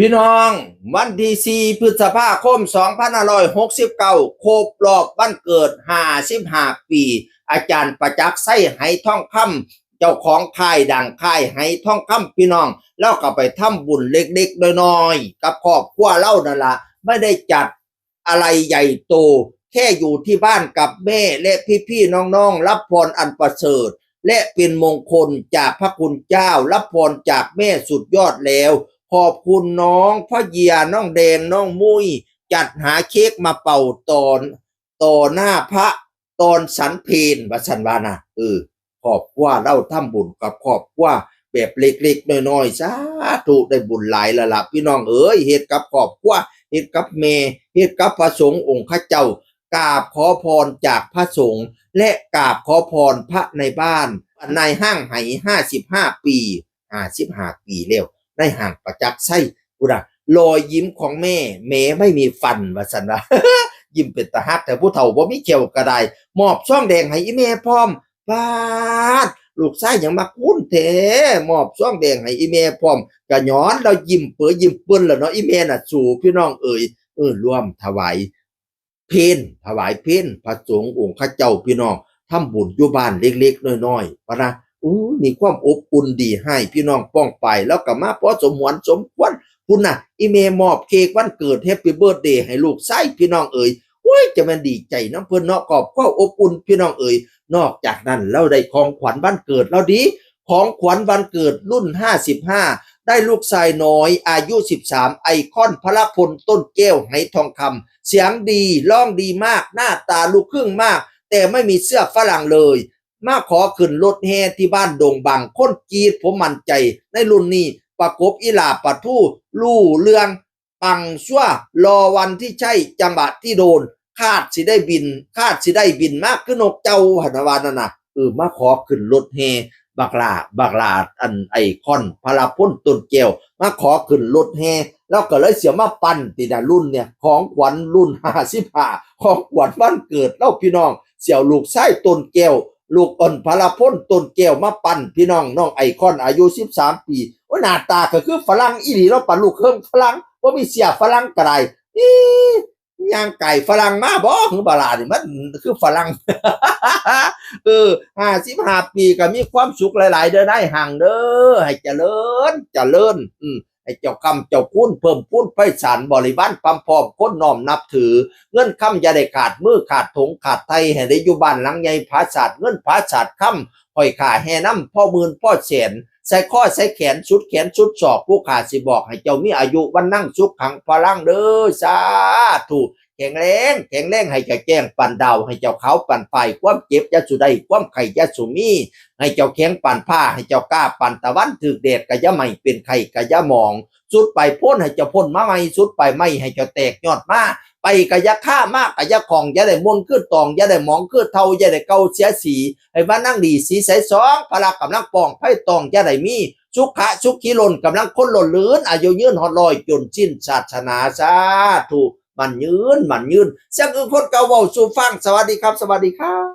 พี่น้องวันที่4 พฤษภาคม 2569 ครบรอบวันเกิด55 ปีอาจารย์ประจักษ์ไส้ไหทองคำเจ้าของค่ายดังค่ายไหทองคำพี่น้องแล้วก็ไปทำบุญเล็กๆน้อยๆกับครอบครัวเล่านั่นละไม่ได้จัดอะไรใหญ่โตแค่อยู่ที่บ้านกับแม่และพี่ๆน้องๆรับพรอันประเสริฐและเป็นมงคลจากพระคุณเจ้ารับพรจากแม่สุดยอดแล้วขอบคุณน้องพ่อเยียน้องแดงน้องมุ้ยจัดหาเค้กมาเป่าต่อหน้าพระตอนสันเพลว่าสันวานะขอบว่าเราทำบุญกับขอบว่าแบบเล็กๆน้อยๆสาธุได้บุญหลายละล่ะพี่น้องเฮ็ดกับขอบว่าเฮ็ดกับเมเฮ็ดกับพระสงฆ์องค์ข้าเจ้ากราบขอพรจากพระสงฆ์และกราบขอพรพระในบ้านในห้างไห55 ปี55 ปีแล้วในห่างประจักษ์ไส้กูนะรอยยิ้มของแม่ไม่มีฟันว่าสันว่า ยิ้มเป็นตาฮักแต่ผู้เฒ่าบ่มีเขียวกระไดมอบซ่องแดงให้อีแม่พร้อมปาดลูกชายยังมาคุ้นแท้มอบซ่องแดงให้อีแม่พร้อมกะย้อนเรายิ้มเปื้อยิ้มเปิ้นแล้วเนาะอีแม่น่ะสู่พี่น้องร่วมถวายเพลพระสงฆ์องค์ข้าเจ้าพี่น้องทำบุญอยู่บ้านเล็กๆน้อยๆปะนะมีความอบอุ่นดีให้พี่น้องป้องไปแล้วก็มาพอสมหวนสมควรคุณน่ะอีเมมอบเค้กวันเกิดแฮปปี้เบิร์ธเดย์ให้ลูกชายพี่น้องโอ้ยจะมันดีใจน้ำเพิ่นเนาะขอบความอบอุ่นพี่น้องนอกจากนั้นเราได้ของขวัญวันเกิดเราดีของขวัญวันเกิดรุ่น55ได้ลูกชายน้อยอายุ13ไอคอนพระพลต้นแก้วไหทองคำเสียงดีร้องดีมากหน้าตาลูกครึ่งมากแต่ไม่มีเสื้อฝรั่งเลยมาขอขึ้นรถแห่ที่บ้านดงบังคนกรีดผมมั่นใจในรุ่นนี้ประกบอีหลาปะทู่ลู่เรืองปังชั่วรอวันที่ใช่จังหวะที่โดนคาดสิได้บินมากขึ้นนกเจ้าหันวานั่นน่ะมาขอขึ้นรถแห่บักลาอันไอคอนพลาพ้นต้นแก้วมาขอขึ้นรถแห่แล้วก็เลยเสียมาปั่นติดรุ่นเนี่ยของขวัญรุ่น55ของขวัญวันเกิดเล่าพี่น้องเสี่ยวลูกไส้ต้นแก้วลูกพลาพ้นต้นแก้วมาปั่นพี่น้องไอคอนอายุ13 ปีหน้าตาก็คือฝรั่งอีหลีเราปั่นลูกเครื่องฝรั่งว่ามีเสียฝรั่งกระไรย่างไก่ฝรั่งมาบ่คือบาลานี่มันคือฝรั่ง55 ปีก็มีความสุขหลายๆเด้อได้ห่างเด้อให้เจริญให้เจ้ากรรมเจ้าคุณเพิ่มพูนไพศาลบริวารปั๊มพร้อมคนน้อมนับถือเงินคำอย่าได้ขาดมือขาดถงขาดไทยให้ได้อยู่บ้านหลังใหญ่ผาศาสตร์เงินผาศาสตร์คำห้อยขาแห่น้ำพ่อหมื่นพ่อแสนใส่ข้อใส่แขนชุดศอกผู้ขาสิบอกให้เจ้ามีอายุวันนั่งสุขขังพลังเด้อสาธุแข็งแรงให้เจ้าแจ้งปันดาวให้เจ้าเขาปันไฟความเจ็บยะสุได้ความไข่ยะสุมีให้เจ้าแข็งปันผ้าให้เจ้ากล้าปันตะวันถึกเดชกะยะไม่เป็นไข่กะยะมองสุดไปพ้นให้เจ้าพ้นมาไม่สุดไปไม่ให้เจ้าแตกยอดมาไปกะยะฆ่ามากกะยะของอย่าได้มนขึ้นตองอย่าได้มองขึ้นเท่าอย่าได้เกาเสียสีให้ว่านั่งดีสีใสสองพละกำลังปองไพ่ตองอย่าได้มีสุขีลนกำลังคนหล่นลื่นอายุยืนหอดลอยจนสิ้นศาสนาสาธุมันยืนเสียงอื่นคนเก่าเว้าสู่ฟังสวัสดีครับ